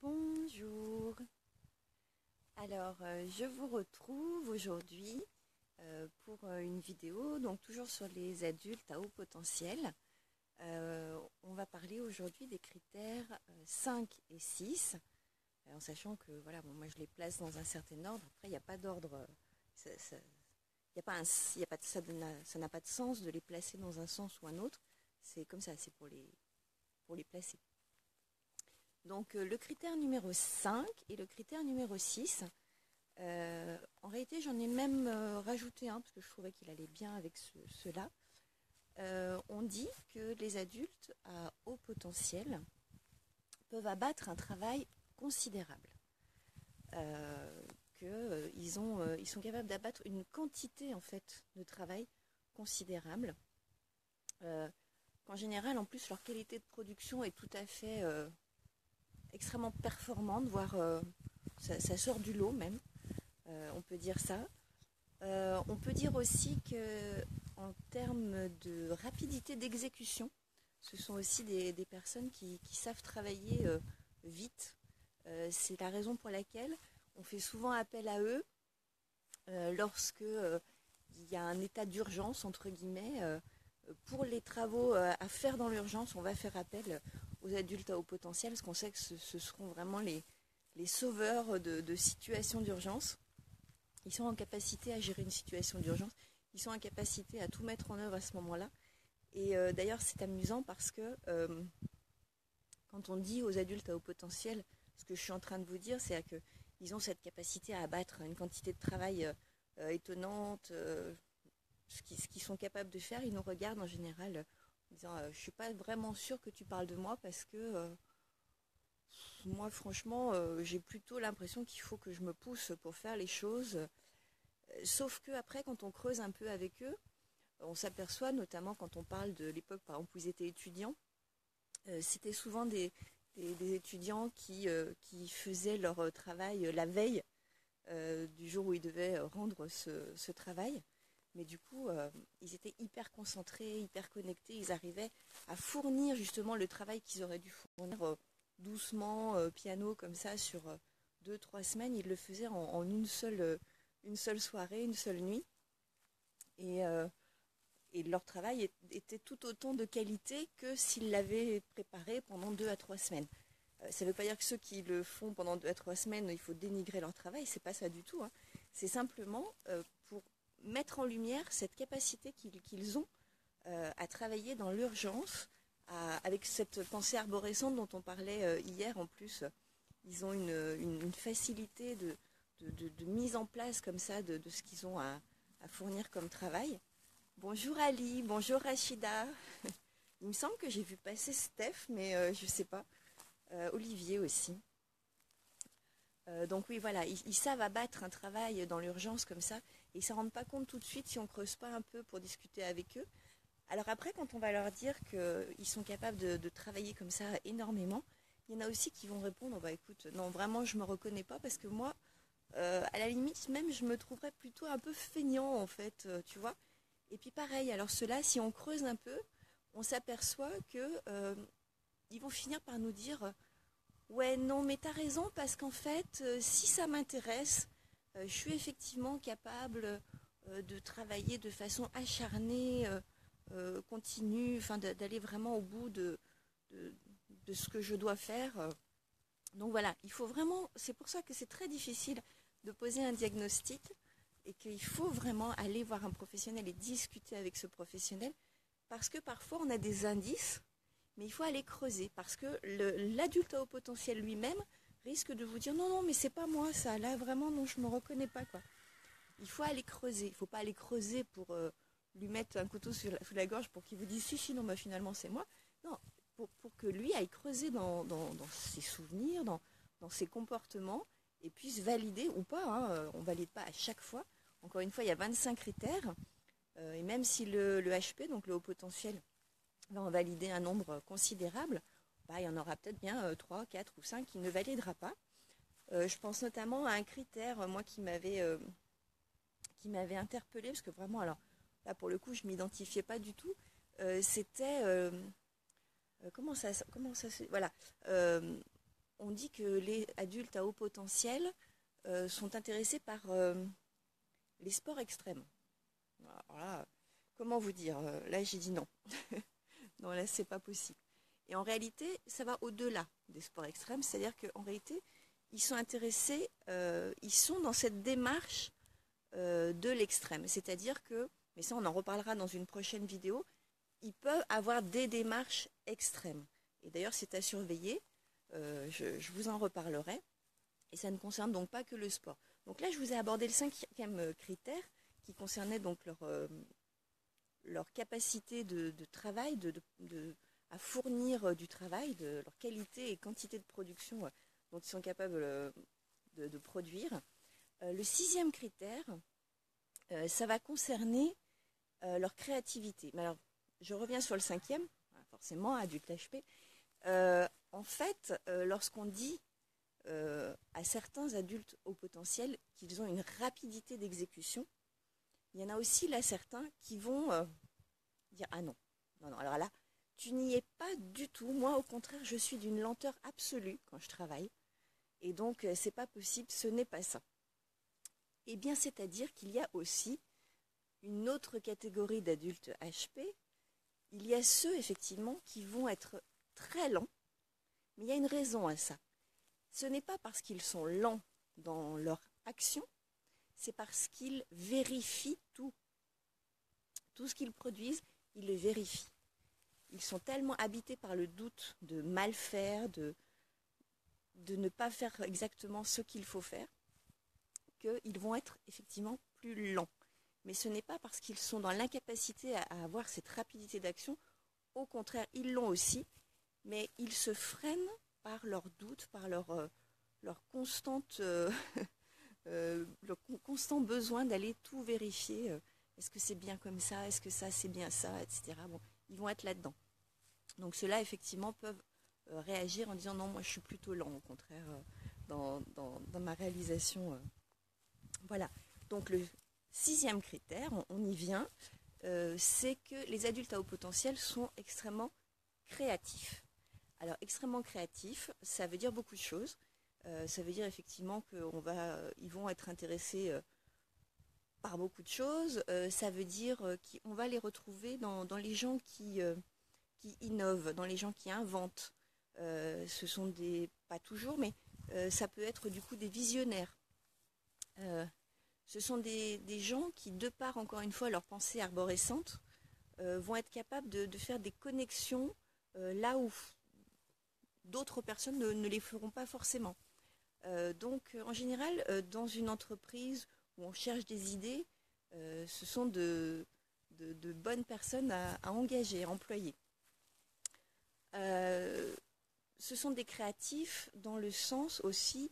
Bonjour. Alors, je vous retrouve aujourd'hui pour une vidéo, donc toujours sur les adultes à haut potentiel. On va parler aujourd'hui des critères 5 et 6, en sachant que voilà, bon, moi je les place dans un certain ordre. Après, il n'y a pas d'ordre, il y a pas un, il y a pas de, ça n'a pas de sens de les placer dans un sens ou un autre. C'est comme ça, c'est pour les placer. Donc le critère numéro 5 et le critère numéro 6, en réalité j'en ai même rajouté un parce que je trouvais qu'il allait bien avec ceux-là. On dit que les adultes à haut potentiel peuvent abattre un travail considérable. Ils sont capables d'abattre une quantité en fait de travail considérable. Qu'en général, en plus, leur qualité de production est tout à fait extrêmement performante, voire ça sort du lot même, on peut dire ça. On peut dire aussi que en termes de rapidité d'exécution, ce sont aussi des personnes qui savent travailler vite. C'est la raison pour laquelle on fait souvent appel à eux lorsque il y a un état d'urgence, entre guillemets. Pour les travaux à faire dans l'urgence, on va faire appel aux adultes à haut potentiel, parce qu'on sait que ce seront vraiment les sauveurs de situations d'urgence. Ils sont en capacité à gérer une situation d'urgence, ils sont en capacité à tout mettre en œuvre à ce moment-là. Et d'ailleurs, c'est amusant parce que quand on dit aux adultes à haut potentiel, ce que je suis en train de vous dire, c'est qu'ils ont cette capacité à abattre une quantité de travail étonnante, ce qu'ils sont capables de faire. Ils nous regardent en général en disant je suis pas vraiment sûre que tu parles de moi parce que moi franchement j'ai plutôt l'impression qu'il faut que je me pousse pour faire les choses. Sauf que après quand on creuse un peu avec eux, on s'aperçoit notamment quand on parle de l'époque par exemple où ils étaient étudiants, c'était souvent des étudiants qui faisaient leur travail la veille du jour où ils devaient rendre ce travail. Mais du coup, ils étaient hyper concentrés, hyper connectés. Ils arrivaient à fournir justement le travail qu'ils auraient dû fournir doucement, piano, comme ça, sur 2, 3 semaines. Ils le faisaient en une seule soirée, une seule nuit. Et, euh, et leur travail était tout autant de qualité que s'ils l'avaient préparé pendant 2 à 3 semaines. Ça ne veut pas dire que ceux qui le font pendant 2 à 3 semaines, il faut dénigrer leur travail. C'est pas ça du tout, hein. C'est simplement pour mettre en lumière cette capacité qu'ils ont à travailler dans l'urgence, avec cette pensée arborescente dont on parlait hier en plus. Ils ont une facilité de mise en place comme ça de ce qu'ils ont à fournir comme travail. Bonjour Ali, bonjour Rachida. Il me semble que j'ai vu passer Steph, mais je ne sais pas. Olivier aussi. Donc oui, voilà, ils savent abattre un travail dans l'urgence comme ça, et ils ne s'en rendent pas compte tout de suite si on ne creuse pas un peu pour discuter avec eux. Alors après, quand on va leur dire qu'ils sont capables de travailler comme ça énormément, il y en a aussi qui vont répondre, bah écoute, non, vraiment, je ne me reconnais pas parce que moi, à la limite, même, je me trouverais plutôt un peu feignant, en fait, tu vois. Et puis pareil, alors ceux-là, si on creuse un peu, on s'aperçoit que ils vont finir par nous dire ouais, non, mais t'as raison, parce qu'en fait, si ça m'intéresse, je suis effectivement capable de travailler de façon acharnée, continue, enfin d'aller vraiment au bout de, de ce que je dois faire. Donc voilà, il faut vraiment, c'est pour ça que c'est très difficile de poser un diagnostic et qu'il faut vraiment aller voir un professionnel et discuter avec ce professionnel, parce que parfois on a des indices mais il faut aller creuser parce que l'adulte à haut potentiel lui-même risque de vous dire non, non, mais c'est pas moi ça, là vraiment, non, je me reconnais pas quoi. Il faut aller creuser, il faut pas aller creuser pour lui mettre un couteau sous la gorge pour qu'il vous dise si, si, non, bah, finalement c'est moi. Non, pour que lui aille creuser dans ses souvenirs, dans ses comportements et puisse valider ou pas, hein, on valide pas à chaque fois. Encore une fois, il y a 25 critères et même si le HP, donc le haut potentiel, va en valider un nombre considérable, bah, il y en aura peut-être bien 3, 4 ou 5 qui ne validera pas. Je pense notamment à un critère, moi, qui m'avait interpellée, parce que vraiment, alors là, pour le coup, je ne m'identifiais pas du tout. C'était... comment ça se... Voilà. on dit que les adultes à haut potentiel sont intéressés par les sports extrêmes. Alors là, comment vous dire? Là, j'ai dit non. Non, là, c'est pas possible. Et en réalité, ça va au-delà des sports extrêmes, c'est-à-dire qu'en réalité, ils sont intéressés, ils sont dans cette démarche de l'extrême. C'est-à-dire que, mais ça on en reparlera dans une prochaine vidéo, ils peuvent avoir des démarches extrêmes. Et d'ailleurs, c'est à surveiller, je vous en reparlerai. Et ça ne concerne donc pas que le sport. Donc là, je vous ai abordé le cinquième critère qui concernait donc leur capacité de travail, à fournir du travail, de leur qualité et quantité de production dont ils sont capables de produire. Le sixième critère, ça va concerner leur créativité. Mais alors, je reviens sur le cinquième, forcément, adulte HP. En fait, lorsqu'on dit à certains adultes au potentiel qu'ils ont une rapidité d'exécution, il y en a aussi là certains qui vont dire ah non, non, non, alors là, tu n'y es pas du tout. Moi, au contraire, je suis d'une lenteur absolue quand je travaille. Et donc, c'est pas possible, ce n'est pas ça. Eh bien, c'est-à-dire qu'il y a aussi une autre catégorie d'adultes HP. Il y a ceux, effectivement, qui vont être très lents, mais il y a une raison à ça. Ce n'est pas parce qu'ils sont lents dans leur action, c'est parce qu'ils vérifient tout. Tout ce qu'ils produisent, ils le vérifient. Ils sont tellement habités par le doute de mal faire, de ne pas faire exactement ce qu'il faut faire, qu'ils vont être effectivement plus lents. Mais ce n'est pas parce qu'ils sont dans l'incapacité à avoir cette rapidité d'action. Au contraire, ils l'ont aussi, mais ils se freinent par leurs doutes, par leur constant besoin d'aller tout vérifier. Est-ce que c'est bien comme ça? Est-ce que ça, c'est bien ça? Etc. Bon, ils vont être là-dedans. Donc ceux-là, effectivement, peuvent réagir en disant non, moi je suis plutôt lent, au contraire, dans ma réalisation. Voilà. Donc le sixième critère, on y vient, c'est que les adultes à haut potentiel sont extrêmement créatifs. Alors extrêmement créatifs, ça veut dire beaucoup de choses. Ça veut dire effectivement qu'ils vont être intéressés par beaucoup de choses. Ça veut dire qu'on va les retrouver dans les gens qui innovent, dans les gens qui inventent. Ce sont pas toujours, mais ça peut être du coup des visionnaires. Ce sont des gens qui, de par encore une fois leur pensée arborescente, vont être capables de faire des connexions là où d'autres personnes ne les feront pas forcément. Donc en général, dans une entreprise où on cherche des idées, ce sont de bonnes personnes à engager, à employer. Ce sont des créatifs dans le sens aussi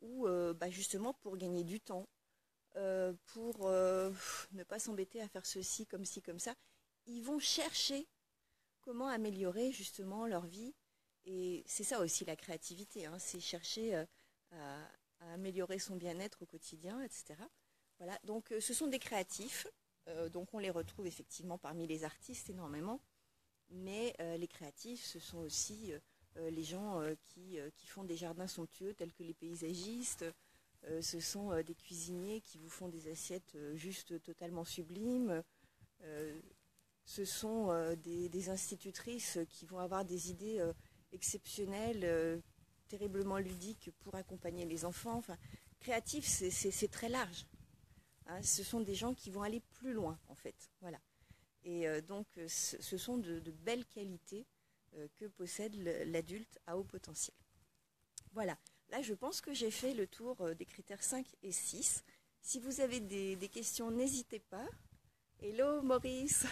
où, justement, pour gagner du temps, pour ne pas s'embêter à faire ceci, comme ça, ils vont chercher comment améliorer justement leur vie. Et c'est ça aussi la créativité, hein, c'est chercher à améliorer son bien-être au quotidien, etc. Voilà, donc ce sont des créatifs, donc on les retrouve effectivement parmi les artistes énormément, mais les créatifs, ce sont aussi les gens qui font des jardins somptueux tels que les paysagistes. Ce sont des cuisiniers qui vous font des assiettes juste totalement sublimes. Ce sont des institutrices qui vont avoir des idées exceptionnelles, terriblement ludiques pour accompagner les enfants. Enfin, créatif, c'est très large. Hein, ce sont des gens qui vont aller plus loin, en fait. Voilà. Et donc, ce sont de belles qualités que possède l'adulte à haut potentiel. Voilà. Là, je pense que j'ai fait le tour des critères 5 et 6. Si vous avez des questions, n'hésitez pas. Hello Maurice.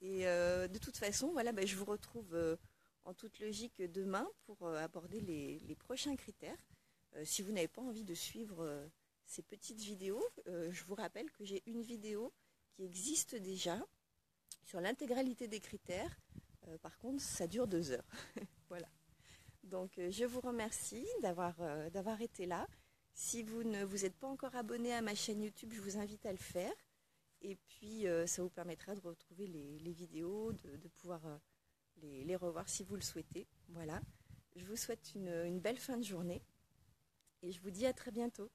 Et de toute façon, voilà, je vous retrouve en toute logique demain pour aborder les prochains critères. Si vous n'avez pas envie de suivre ces petites vidéos, je vous rappelle que j'ai une vidéo qui existe déjà sur l'intégralité des critères. Par contre, ça dure 2 heures. Voilà. Donc, je vous remercie d'avoir été là. Si vous ne vous êtes pas encore abonné à ma chaîne YouTube, je vous invite à le faire. Et puis, ça vous permettra de retrouver les vidéos, de pouvoir les revoir si vous le souhaitez. Voilà. Je vous souhaite une belle fin de journée et je vous dis à très bientôt.